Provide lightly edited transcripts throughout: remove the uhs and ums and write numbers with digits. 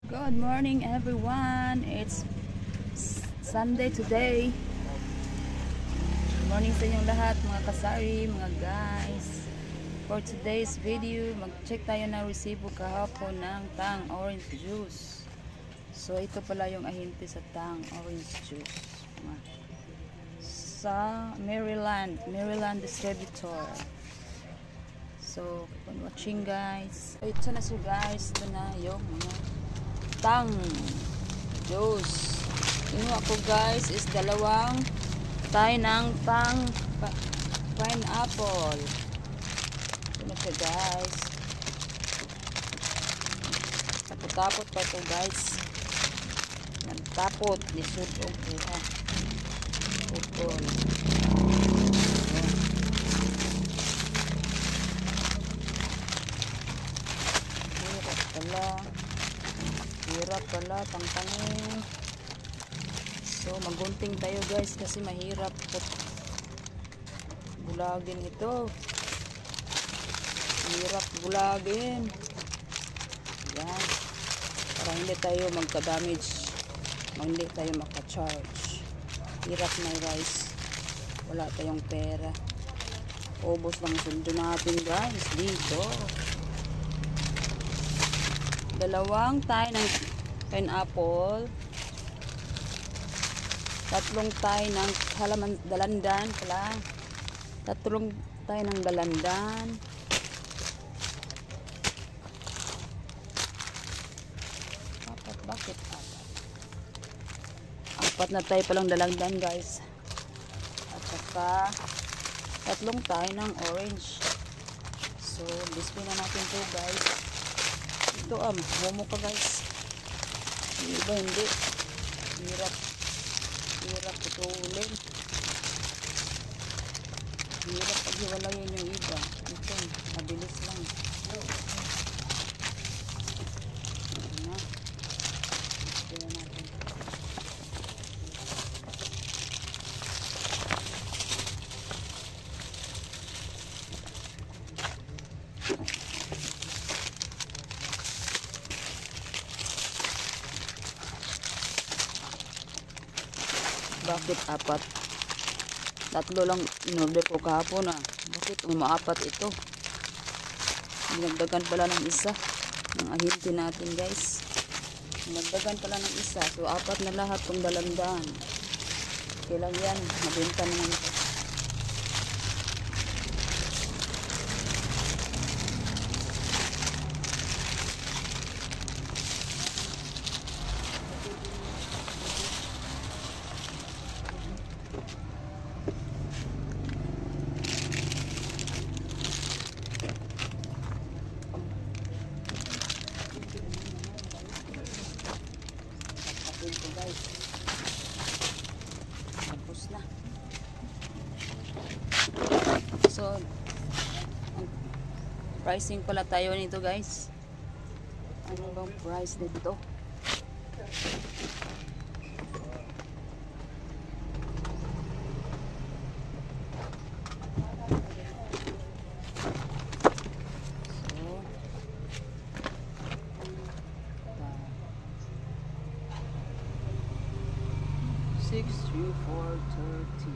Good morning everyone. It's Sunday today. Good morning sa inyong lahat mga kasari, mga guys. For today's video, mag-check tayo ng resibo kahapon ng Tang Orange Juice. So ito pala yung ahente sa Tang Orange Juice. Sa Maryland Distributor. So, keep on watching guys. Ito na siya guys. Ito na yung Tang juice. Kinuha ko guys is dalawang tayo ng Tang pineapple. Ito na siya guys. Tapot-tapot pa ito guys. Tapot ni sudong kita. Pupol. Hirap pala tangtangin. So magunting tayo guys kasi mahirap bulagin ito. Hirap bulagin. Yan. Para hindi tayo magka-damage, hindi tayo maka-charge. Hirap na guys. Wala tayong pera. Ubos lang sundo natin guys dito. Dalawang tayo ng pineapple, tatlong tayo ng halaman dalandan pala, tatlong tayo ng dalandan, apat na tayo palang dalandan guys, at saka tatlong tayo ng orange. So display na natin to guys. Ito momo ka guys. Yung iba hindi. Hirap putulin. Hirap paghiwalayin yung iba. Ito, mabilis lang. Ito na. Ito na natin. Bakit apat? Tatlo lang inorder ko kahapon Bakit umaapat ito? Dinagdagan pala ng isa ng ahente natin guys. Dinagdagan pala ng isa. So apat na lahat kung dalandan. Kailan yan? Mabenta naman ito. Guys, tapos na. So pricing pala tayo nito guys. Ano bang price nito? $634.30.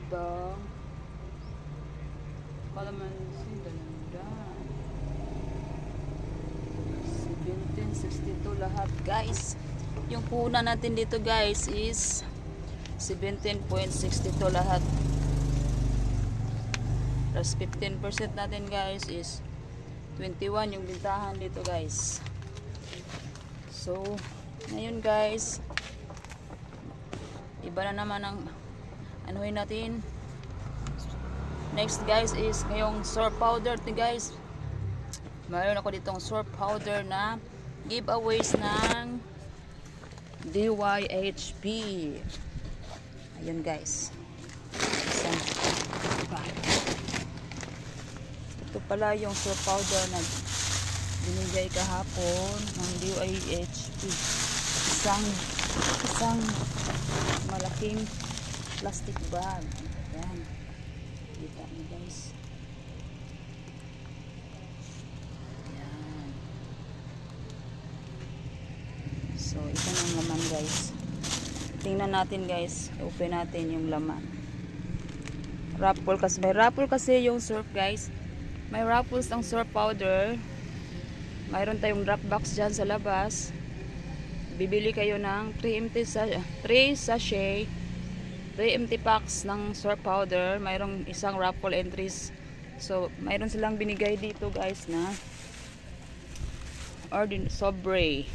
The calamansi dalandan 17.62 lahat guys. Yung puna natin dito guys is 17.62 lahat. Plus 15% natin guys is 21 yung bintahan dito guys. So ngayon guys, iba na naman ang anuhin natin. Next guys is ngayong soap powder guys. Mayroon ako ditong soap powder na giveaways ng DYHP. Ayun guys. Ito pala yung soap powder na binigay kahapon ng DYHP. Isang malaking plastic bag. Yan. Kita niyo guys. Yan. guys. Tingnan natin guys. Open natin yung laman. Raffle kasi. May raffle kasi yung surf guys. May raffles ang surf powder. Mayroon tayong drop box dyan sa labas. Bibili kayo ng 3 sachet, 3 empty packs ng surf powder. Mayroong isang raffle entries. So, mayroon silang binigay dito guys na sobre.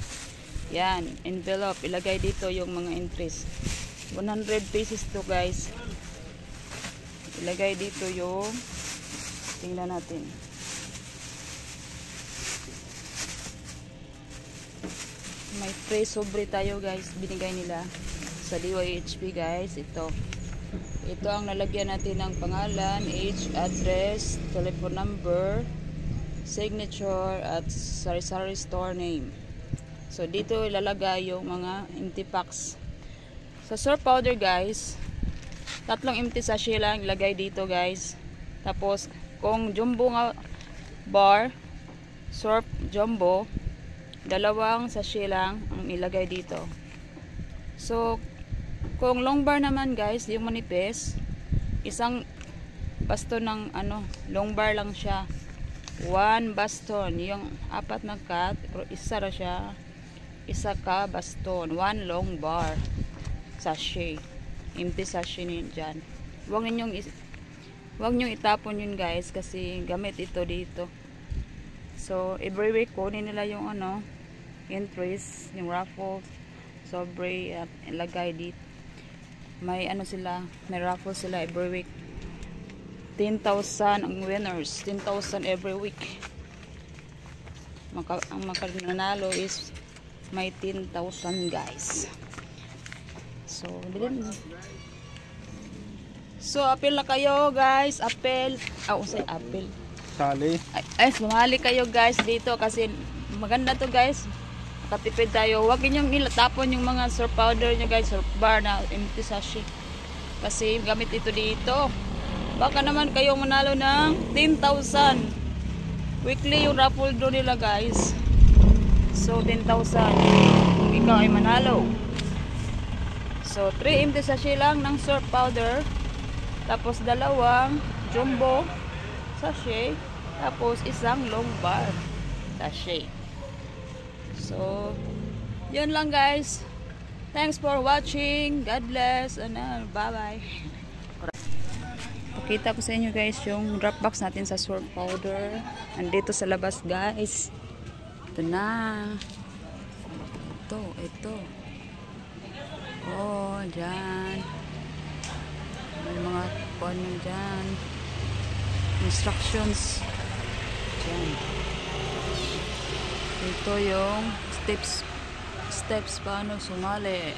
Yan, envelope. Ilagay dito yung mga entries. 100 pesos to guys. Ilagay dito yung, tingnan natin. May free sobre tayo guys. Binigay nila sa DYHP guys. Ito ang nalagyan natin ng pangalan, age, address, telephone number, signature, at sari-sari store name. So, dito ilalagay yung mga empty packs. Sa surf powder guys, 3 empty sachet lang ilagay dito guys. Tapos, kung jumbo nga bar, surf jumbo, 2 sachet lang ang ilagay dito. So, kung long bar naman guys, yung manipis, isang baston ng long bar lang siya. 1 baston. Yung 4 na cut, isa ra siya. Isa ka baston, 1 long bar sachet, empty sachet niyo dyan. Huwag nyong itapon yun guys, kasi gamit ito dito. So every week kunin nila yung entries, yung raffles, sobre, at ilagay dito. May may raffles sila every week. 10,000 ang winners, 10,000 every week. Ang makananalo is may 10,000 guys. So apel na kayo guys, apel. Apel. Sali. Ay, sumali kayo guys dito kasi maganda to guys. Makatipid tayo. Huwag ninyong nilatapon yung mga surf powder nyo guys, surf bar na empty sachet. Kasi gamit ito dito. Baka naman kayo manalo ng 10,000. Weekly yung raffle do nila guys. So 10,000 kung ikaw ay manalo. So 3 empty sachet lang ng surf powder. Tapos 2 jumbo sachet. Tapos isang long bar sachet. So yun lang guys. Thanks for watching. God bless. And bye bye. Pakita ko sa inyo guys yung drop box natin sa surf powder. Andito sa labas guys. Ito na. Ito. Oh, dyan. May mga kuwan dyan. Instructions. Dyan. Ito yung steps paano sumali.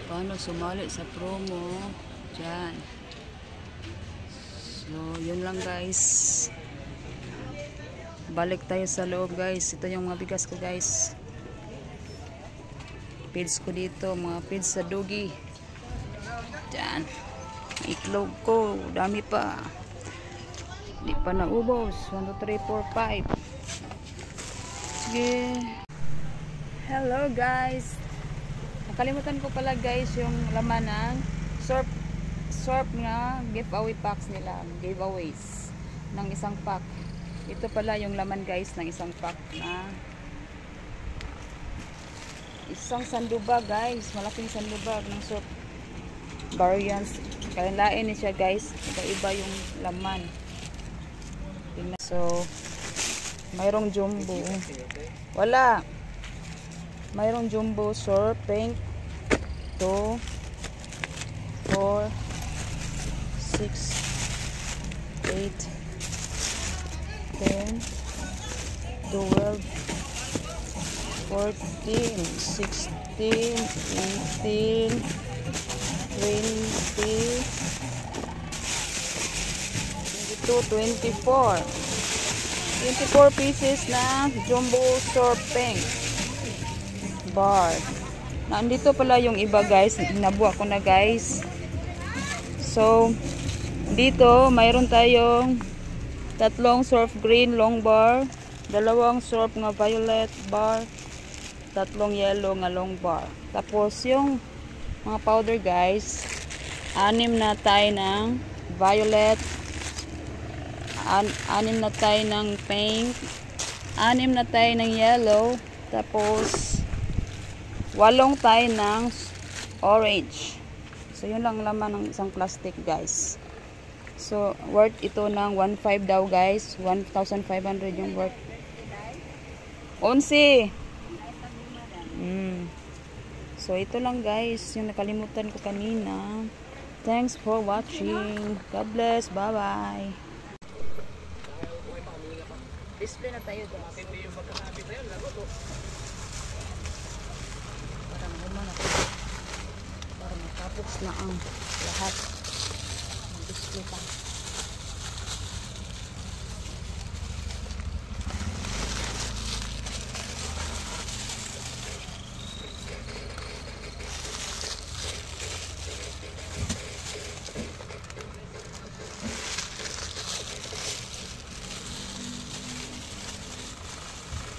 Paano sumali sa promo. Dyan. So, yun lang guys. Balik tayo sa loob guys. Ito yung mga bigas ko guys. Feeds ko dito. Mga feeds sa doggy. Diyan. Itlog ko. Dami pa. Hindi pa naubos. 1, 2, 3, 4, 5. Sige. Hello guys. Nakalimutan ko pala guys yung laman ng surf na giveaway packs nila. Giveaways. Ng isang pack. Ito pala yung laman guys ng isang pack na isang sandubag guys, malaking sandubag ng surf variants. Kalain niya siya guys, iba yung laman. So mayroong jumbo, mayroong jumbo surf pink 2, 4, 6, 8, 10, 12, 14, 16, 18, 20, 22, 24. 24 pieces na jumbo surf pink bar. Nandito pala yung iba guys, nabuha ko na guys. So dito mayroon tayong 3 surf green long bar, 2 surf nga violet bar, tatlong yellow nga long bar. Tapos yung mga powder guys, 6 na tayo ng violet, 6 na tayo ng pink, 6 na tayo ng yellow, tapos 8 tayo ng orange. So yun lang laman ng isang plastic guys. So worth ito ng 1,500 daw guys, 1,500 yung worth. 11. So ito lang guys yung nakalimutan ko kanina. Thanks for watching. God bless. Bye bye. Display na tayo guys. Para naman ako. Para matapos na ang lahat. Display pa.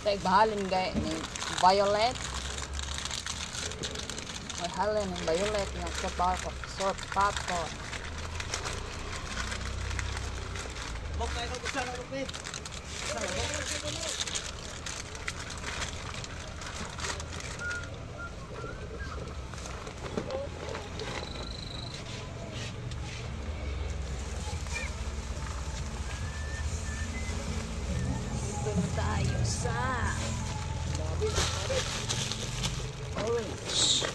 Tay bahalin gay ni violet. May halin ng violet ng short popcorn. Bokay ko sa lupit. Tayo sa orange.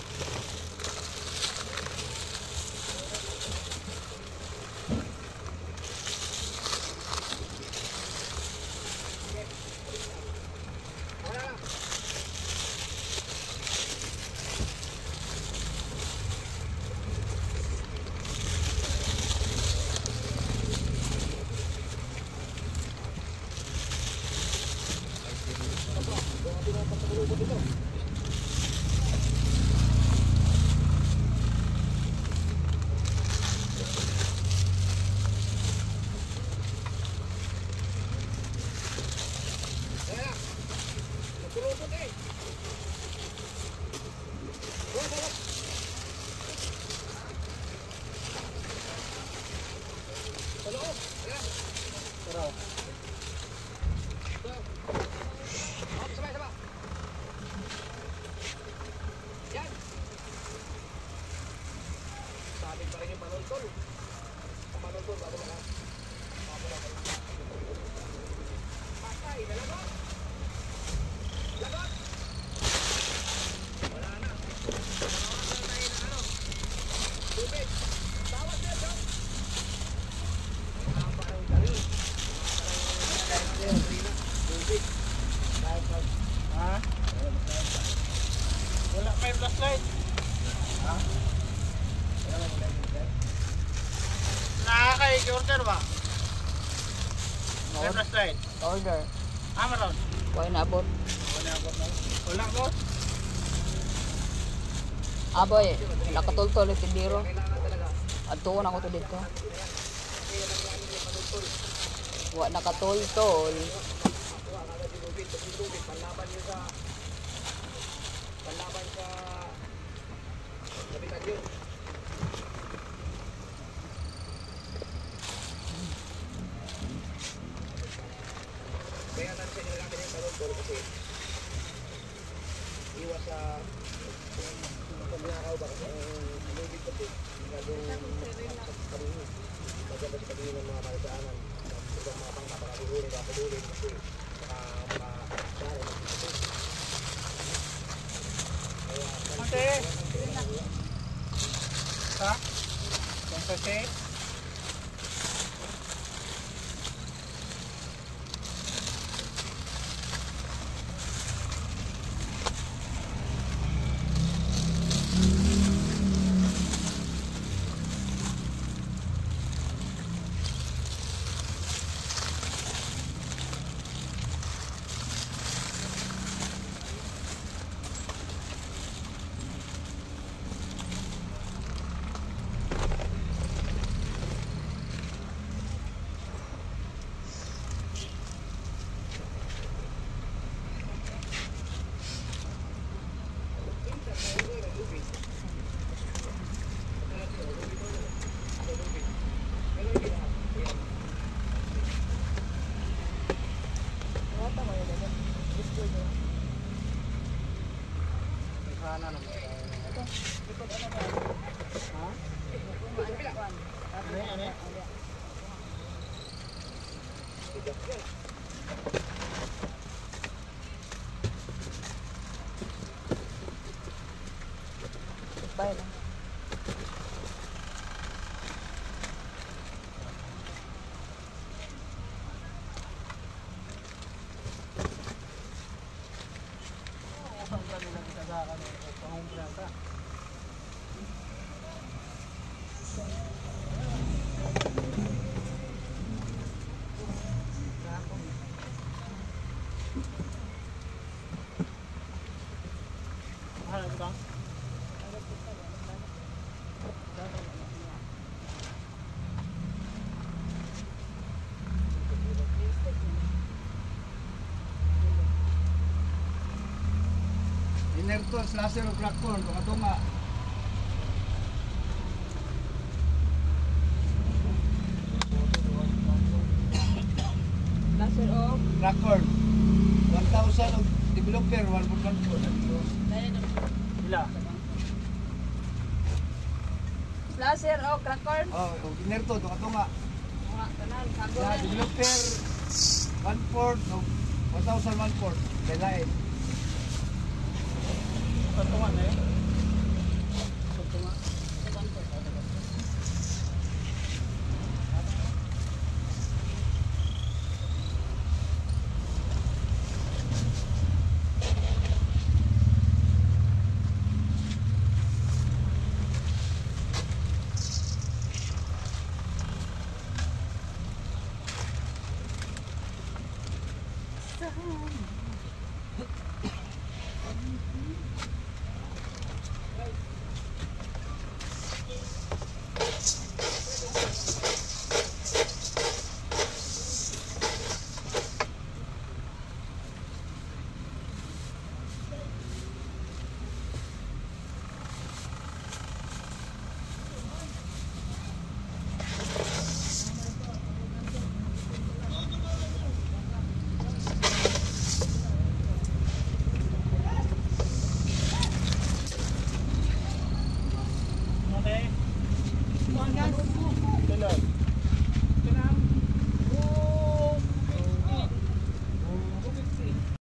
Wala may flashlight. Ha? Nakaka-order ba? May flashlight. Order. Amaron. Why na abot? Wala abot na. Wala abot. Aboy, nakatultol yung tindiro. Adtuon ako to dito. Wa nakatultol. Panlaban sa Kapitan yun. Kaya natin siya nilagamit yung talong kasi iwas sa pag-nakaw ba kasi ang lubig kasi gagawin maganda sa pagiging ng mga palasaanan ng mga pangkapakaluhurin kapulurin kasi Ate! Ha? Yung sase? Sana naman. Ito. Ikot ano ba? Ha? Ano? Bye lang. Saan ka nila kitagakan eh? Pangumpra ka. Mahal ito ba? Inerto, slasher o crackcorn, tunga-tunga. Laser off. Crackcorn. 1,000 of developer, 1,000. Sila. Laser off. Crackcorn. Oh, inerto, tunga-tunga. Mga kanal. Sago Yeah, na. developer, 1/4 of 1,000 1/4. Kailain. Tunga na eh.